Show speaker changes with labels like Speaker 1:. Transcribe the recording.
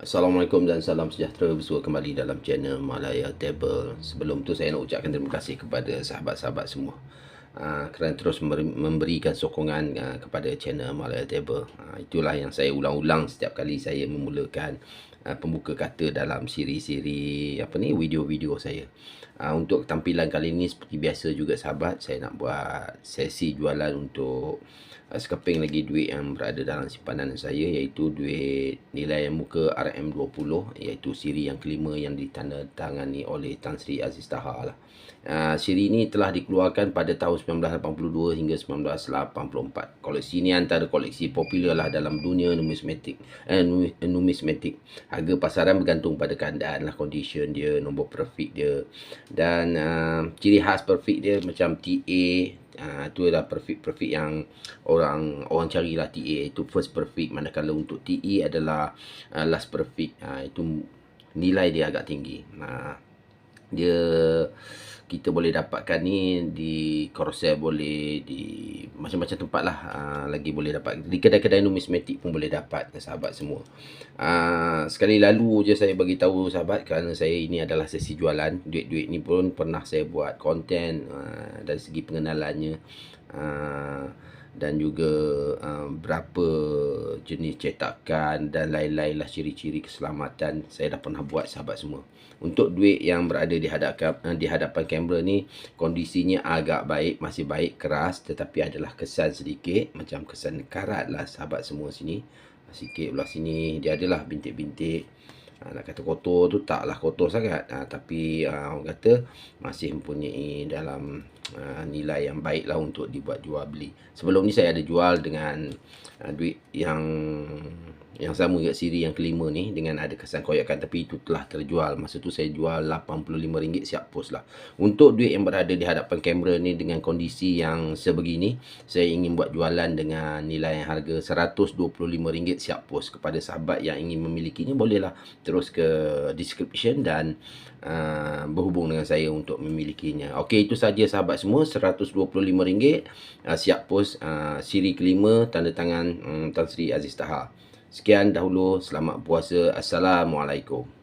Speaker 1: Assalamualaikum dan salam sejahtera, bersua kembali dalam channel Malaya Table. Sebelum tu saya nak ucapkan terima kasih kepada sahabat-sahabat semua kerana terus memberikan sokongan kepada channel Malaya Table. Itulah yang saya ulang-ulang setiap kali saya memulakan pembuka kata dalam siri-siri video-video saya. Untuk tampilan kali ini seperti biasa juga sahabat, saya nak buat sesi jualan untuk sekeping lagi duit yang berada dalam simpanan saya, iaitu duit nilai muka RM20, iaitu siri yang kelima yang ditandatangani oleh Tan Sri Aziz Taha lah. Siri ini telah dikeluarkan pada tahun 1982 hingga 1984. Koleksi ini antara koleksi popular lah dalam dunia numismatik. Harga pasaran bergantung pada keadaan lah, condition dia, nombor perfect dia, dan ciri khas perfect dia macam TA. Itu adalah perfect yang orang carilah. TA itu first perfect, manakala untuk TE adalah last perfect. Itu nilai dia agak tinggi. Dia kita boleh dapatkan ni di Carousel, boleh di macam-macam tempat lah. Lagi boleh dapat di kedai-kedai numismatik pun boleh dapat sahabat semua. Sekali lalu je saya bagi tahu sahabat, kerana saya ini adalah sesi jualan. Duit-duit ni pun pernah saya buat konten dari segi pengenalannya, dan juga berapa jenis cetakan dan lain-lain lah, ciri-ciri keselamatan saya dah pernah buat sahabat semua. Untuk duit yang berada di hadapan kamera ni, kondisinya agak baik, masih baik, keras, tetapi adalah kesan sedikit macam kesan karat lah sahabat semua. Sini sikit belah sini dia adalah bintik-bintik. Nak kata kotor tu taklah kotor sangat, tapi orang kata masih mempunyai dalam nilai yang baik lah untuk dibuat jual beli. Sebelum ni saya ada jual dengan duit yang sama juga siri yang kelima ni, dengan ada kesan koyakan, tapi itu telah terjual. Masa tu saya jual RM85 siap pos lah. Untuk duit yang berada di hadapan kamera ni dengan kondisi yang sebegini, saya ingin buat jualan dengan nilai harga RM125 siap pos. Kepada sahabat yang ingin memilikinya, bolehlah terus ke description dan berhubung dengan saya untuk memilikinya. Okey, itu saja sahabat semua, RM125 siap pos, siri kelima, tanda tangan Tan Sri Aziz Taha. Sekian dahulu, selamat puasa. Assalamualaikum.